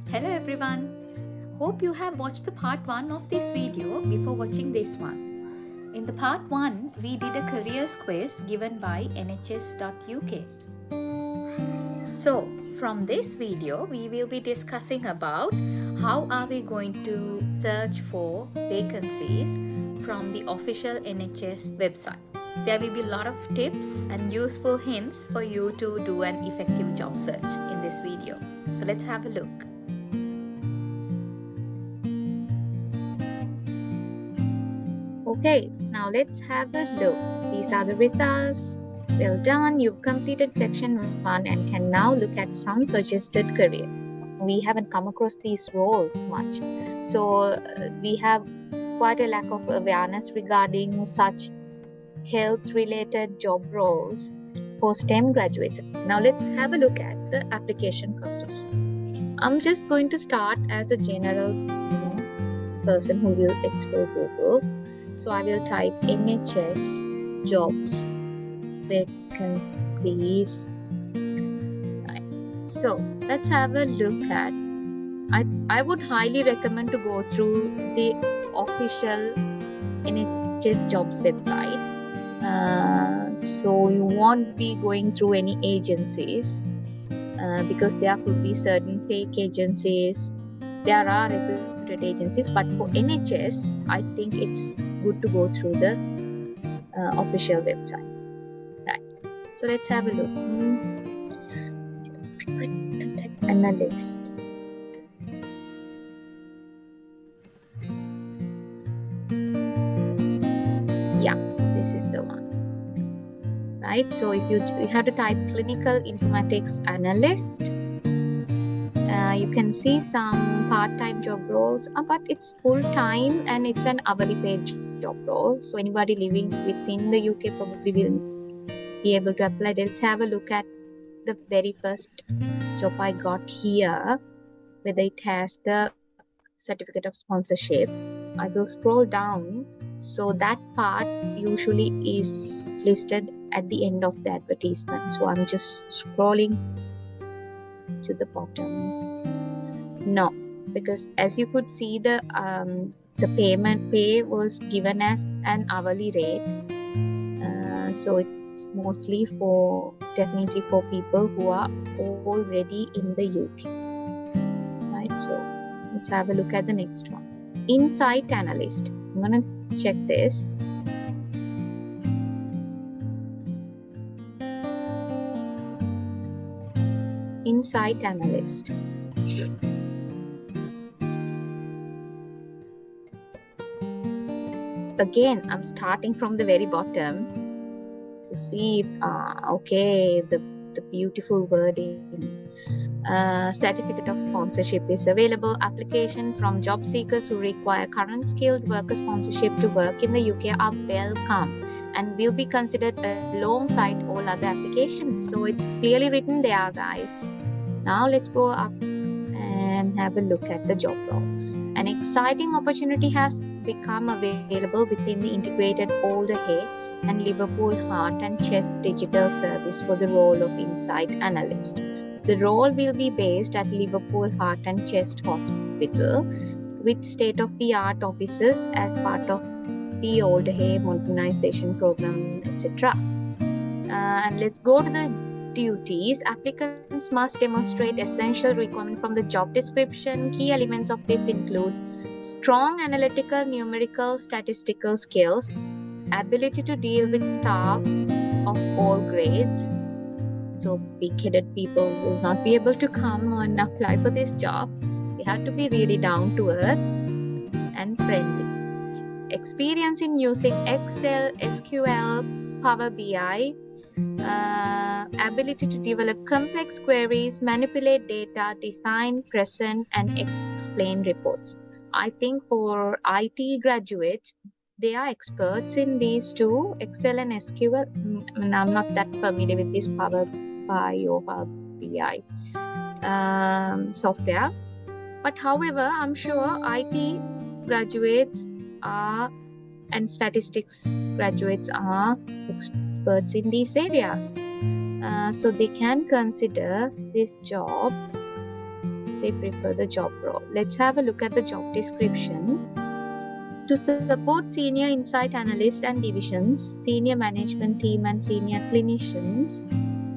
Hello everyone. Hope you have watched the part 1 of this video before watching this one. In the part 1, we did a careers quiz given by NHS-UK. So, from this video, we will be discussing about how are we going to search for vacancies from the official NHS website. There will be a lot of tips and useful hints for you to do an effective job search in this video. So let's have a look. Okay, now let's have a look. These are the results. Well done, you've completed section 1 and can now look at some suggested careers. We haven't come across these roles much. So we have quite a lack of awareness regarding such health-related job roles for STEM graduates. Now let's have a look at the application process. I'm just going to start as a general person who will explore Google. So I will type NHS jobs vacancies. Right. So let's have a look at. I would highly recommend to go through the official NHS jobs website. So you won't be going through any agencies because there could be certain fake agencies. There are reputed agencies, but for NHS, I think it's good to go through the official website. Right. So let's have a look. Analyst. Yeah, this is the one. Right. So if you have to type clinical informatics analyst, you can see some part-time job roles, but it's full-time and it's an hourly paid job role. So anybody living within the UK probably will be able to apply. Let's have a look at the very first job I got here, whether it has the certificate of sponsorship. I will scroll down. So that part usually is listed at the end of the advertisement. So I'm just scrolling to the bottom. No, because as you could see, the pay was given as an hourly rate. So it's mostly definitely for people who are already in the UK. Right, so let's have a look at the next one. Insight analyst. I'm gonna check this. Insight analyst. Again, I'm starting from the very bottom to see if, okay, the beautiful wording. Certificate of sponsorship is available. Application from job seekers who require current skilled worker sponsorship to work in the UK are welcome and will be considered alongside all other applications. So it's clearly written there, guys. Now let's go up and have a look at the job role. An exciting opportunity has become available within the integrated Alderhay and Liverpool Heart and Chest digital service for the role of Insight Analyst. The role will be based at Liverpool Heart and Chest Hospital with state-of-the-art offices as part of the Alderhay modernization program, etc. And let's go to the duties. Applicants must demonstrate essential requirements from the job description. Key elements of this include strong analytical, numerical, statistical skills, ability to deal with staff of all grades. So big-headed people will not be able to come and apply for this job. They have to be really down to earth and friendly. Experience in using Excel, SQL, Power BI, ability to develop complex queries, manipulate data, design, present, and explain reports. I think for IT graduates, they are experts in these two, Excel and SQL. I'm not that familiar with this Power BI or Power BI software. But however, I'm sure IT graduates are and statistics graduates are experts in these areas. So they can consider this job they prefer the job role. Let's have a look at the job description. To support senior insight analysts and divisions, senior management team and senior clinicians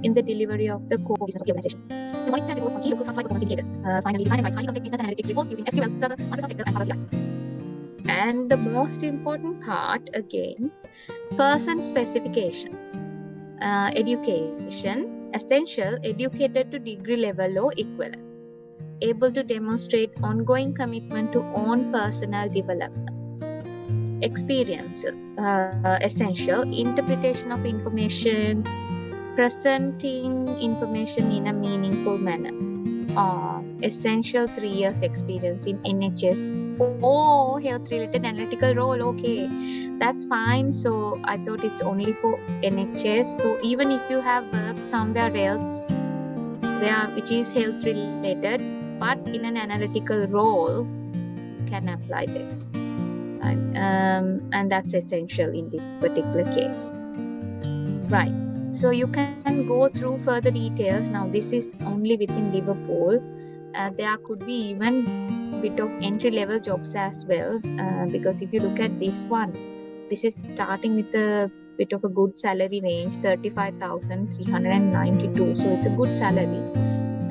in the delivery of the core business of the organization. To monitor and report on key local customer performance indicators. Finally, design and write highly complex business analytics reports using SQL Server, Microsoft Excel, and Power BI. And the most important part, again, person specification. Education, essential, educated to degree level or equivalent. Able to demonstrate ongoing commitment to own personal development. Experience, essential, interpretation of information, presenting information in a meaningful manner. Essential 3 years experience in NHS or health related analytical role. Okay, that's fine. So I thought it's only for NHS. So even if you have worked somewhere else which is health related but in an analytical role, you can apply this. And that's essential in this particular case. Right. So you can go through further details. Now this is only within Liverpool. There could be even a bit of entry-level jobs as well, because if you look at this one, this is starting with a bit of a good salary range, 35,392. So it's a good salary,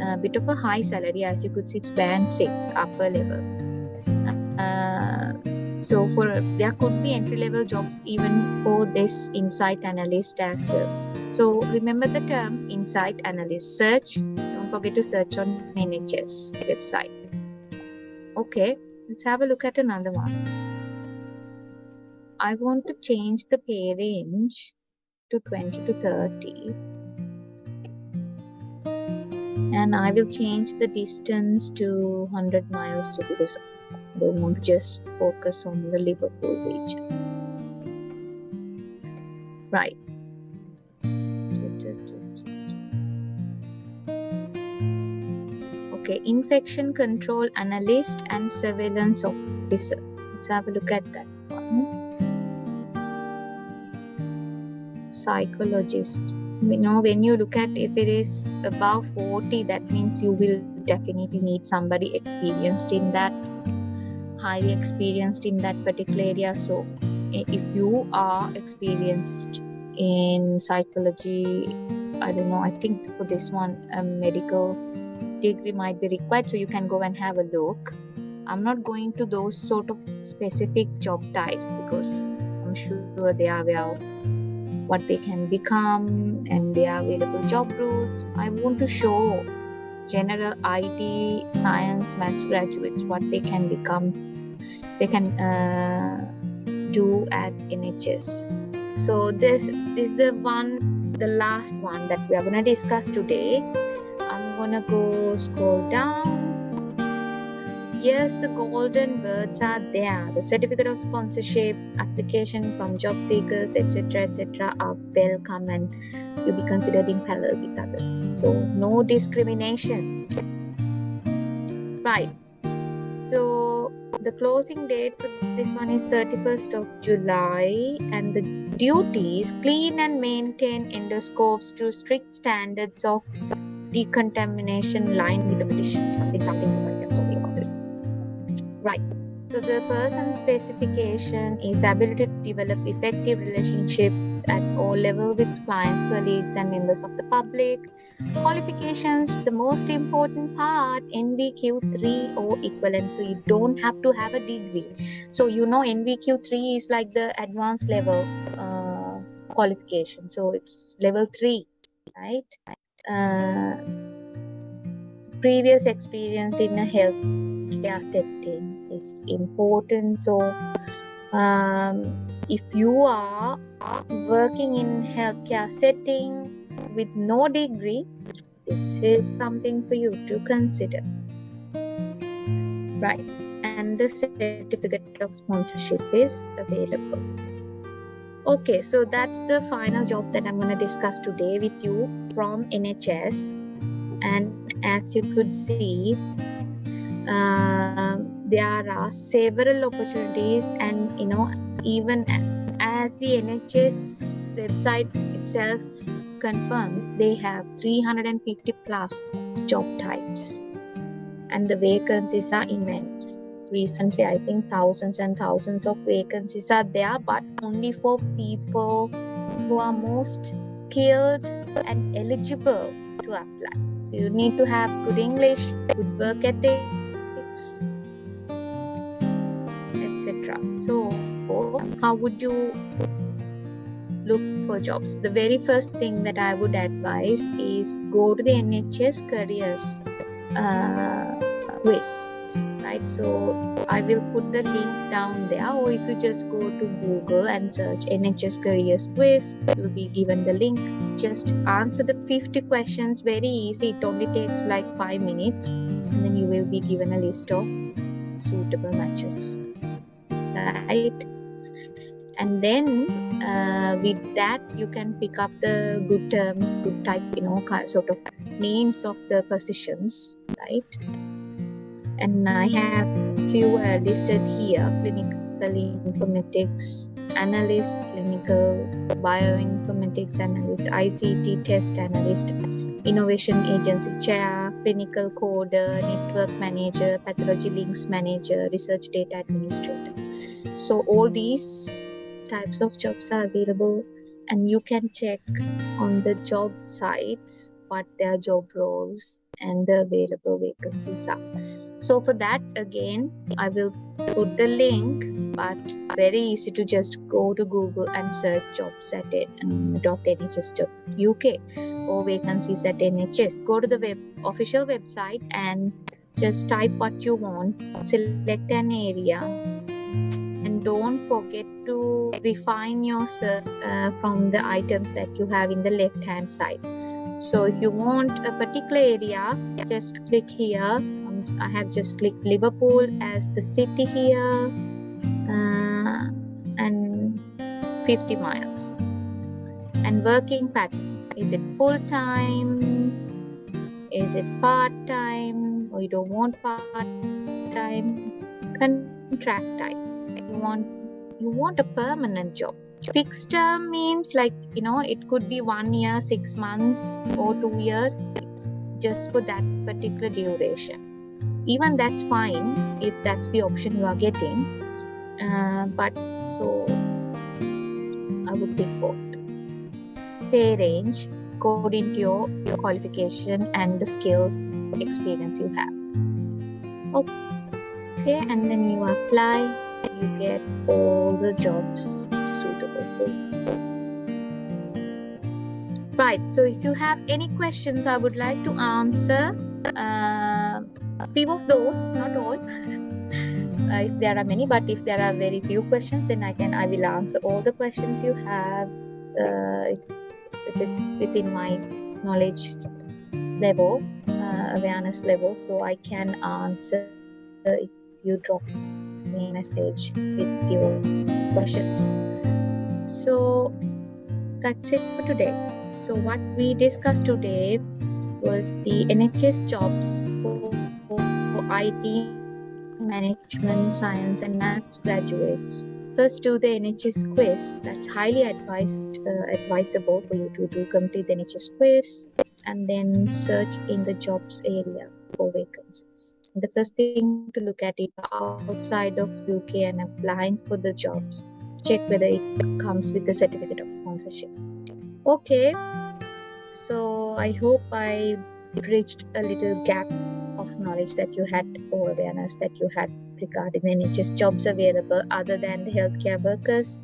a bit of a high salary. As you could see, it's band 6 upper level. So there could be entry-level jobs even for this insight analyst as well. So remember the term insight analyst. Search. Don't forget to search on NHS website. Okay, let's have a look at another one. I want to change the pay range to 20 to 30. And I will change the distance to 100 miles because I don't want to just focus on the Liverpool region. Right. Okay, infection control analyst and surveillance officer. Let's have a look at that one. Psychologist. When you look at if it is above 40, that means you will definitely need somebody experienced in that, highly experienced in that particular area. So if you are experienced in psychology, I don't know, I think for this one a medical degree might be required, so you can go and have a look. I'm not going to those sort of specific job types because I'm sure they are aware of what they can become and their available job routes. I want to show general IT, science, maths graduates what they can become, they can do at NHS. So this is the last one that we are going to discuss today. I'm going to go scroll down. Yes, the golden words are there. The certificate of sponsorship, application from job seekers, etc., are welcome and you'll be considered in parallel with others. So no discrimination. Right. So the closing date for this one is 31st of July, and the duties: clean and maintain endoscopes to strict standards of decontamination line with the British something society. I'm sorry about this. Right. So the person specification is ability to develop effective relationships at all levels with clients, colleagues, and members of the public. Qualifications, the most important part, NVQ 3 or equivalent. So you don't have to have a degree. So NVQ 3 is like the advanced level qualification. So it's level 3, right? Previous experience in a healthcare setting is important. So if you are working in healthcare setting with no degree, this is something for you to consider. Right. And the certificate of sponsorship is available. Okay, so that's the final job that I'm going to discuss today with you from NHS. And as you could see, there are several opportunities, and even as the NHS website itself confirms, they have 350 plus job types. and the vacancies are immense. Recently, I think thousands and thousands of vacancies are there, but only for people who are most skilled and eligible to apply. So you need to have good English, good work ethics, etc. So how would you look for jobs? The very first thing that I would advise is go to the NHS careers quiz, right? So I will put the link down there, or if you just go to Google and search NHS careers quiz, you'll be given the link. Just answer the 50 questions, very easy. It only takes like 5 minutes, and then you will be given a list of suitable matches, right? And then with that, you can pick up the good terms, good type, sort of names of the positions, right? And I have few listed here: clinical informatics analyst, clinical bioinformatics analyst, ICT test analyst, innovation agency chair, clinical coder, network manager, pathology links manager, research data administrator. So all these types of jobs are available, and you can check on the job sites what their job roles and the available vacancies are. So for that, again, I will put the link, but very easy to just go to Google and search jobs at .nhs.uk or vacancies at NHS. Go to the official website and just type what you want, select an area, and don't forget to refine your search from the items that you have in the left hand side. So if you want a particular area, just click here. I have just clicked Liverpool as the city here, and 50 miles. And working pattern, is it full time, is it part time, or you don't want part time? Contract type, you want a permanent job. Fixed term means it could be 1 year, 6 months, or 2 years. It's just for that particular duration. Even that's fine if that's the option you are getting. But so I would pick both. Pay range according to your qualification and the skills, experience you have. Okay, and then you apply. You get all the jobs suitable for you. Right, so if you have any questions, I would like to answer few of those, not all. If there are many, but if there are very few questions, then I will answer all the questions you have, if it's within my knowledge level, awareness level, so I can answer if you drop me a message with your questions. So that's it for today. So what we discussed today was the NHS jobs for IT, management, science and maths graduates. First, do the NHS quiz. That's highly advisable for you to complete the NHS quiz, and then search in the jobs area for vacancies. The first thing to look at is outside of UK and applying for the jobs. Check whether it comes with the certificate of sponsorship. Okay, so I hope I bridged a little gap of knowledge that you had, or awareness that you had regarding the NHS jobs available other than the healthcare workers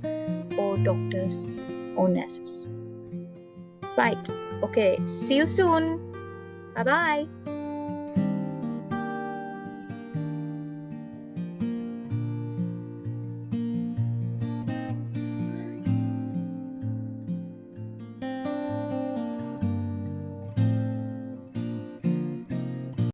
or doctors or nurses. Right, okay, see you soon. Bye-bye.